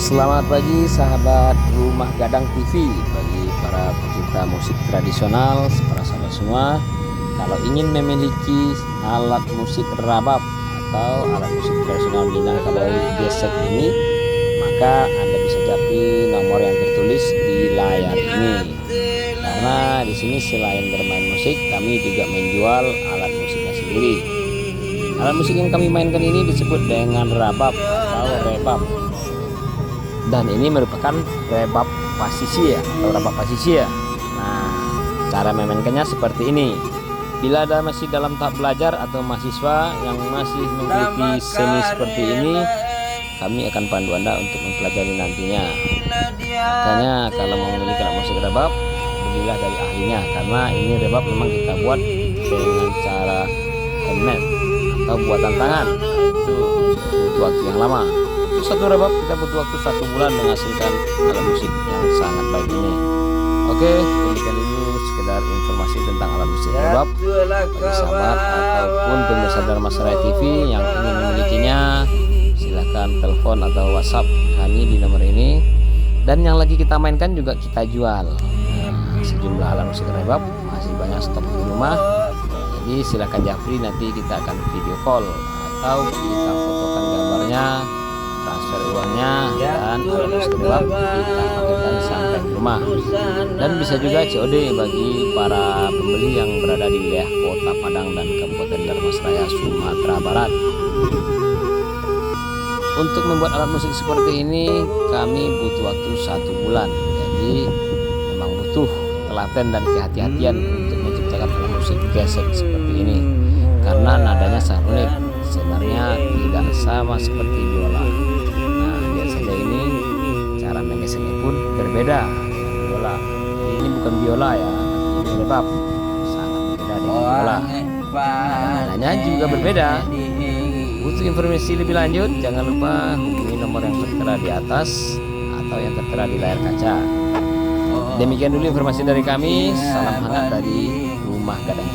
Selamat pagi sahabat Rumah Gadang TV. Bagi para pecinta musik tradisional, para sahabat semua, kalau ingin memiliki alat musik rabab atau alat musik tradisional Minangkabau gesek ini, maka Anda bisa japri nomor yang tertulis di layar ini. Karena di sini selain bermain musik, kami juga menjual alat musiknya sendiri. Alat musik yang kami mainkan ini disebut dengan rabab atau rebab. Dan ini merupakan rebab pasisia atau rabab pasisia. Nah, cara memainkannya seperti ini. Bila Anda masih dalam tahap belajar atau mahasiswa yang masih menggeluti seni seperti ini, kami akan pandu Anda untuk mempelajari nantinya. Makanya kalau mau memiliki alat musik rebab, belilah dari ahlinya, karena ini rebab memang kita buat dengan cara handmade atau buatan tangan. Itu butuh waktu yang lama. Satu rebab kita butuh waktu 1 bulan menghasilkan alat musik yang sangat baik ini. Oke, demikian dulu sekedar informasi tentang alat musik rebab. Bagi sahabat ataupun pemirsa Dharma Seraya TV yang ingin memilikinya, silahkan telepon atau WhatsApp kami di nomor ini. Dan yang lagi kita mainkan juga kita jual. Sejumlah alat musik rebab masih banyak stok di rumah. Jadi silahkan japri, nanti kita akan video call atau kita fotokan gambarnya, transfer uangnya, dan alat musik rebab kita pakaikan sampai ke rumah. Dan bisa juga COD bagi para pembeli yang berada di wilayah Kota Padang dan Kabupaten Dharmasraya, Sumatera Barat. Untuk membuat alat musik seperti ini kami butuh waktu 1 bulan. Jadi memang butuh telaten dan kehati-hatian untuk menciptakan alat musik gesek seperti ini, karena nadanya sangat unik. Sebenarnya tidak sama seperti biola. Nah, lihat saja ini, cara menggeseknya pun berbeda dengan biola. Ini bukan biola ya, ini rebab, sangat berbeda dengan biola. Nadanya juga berbeda. Butuh informasi lebih lanjut, jangan lupa hubungi nomor yang tertera di atas atau yang tertera di layar kaca. Demikian dulu informasi dari kami. Salam hangat dari Rumah Gadang.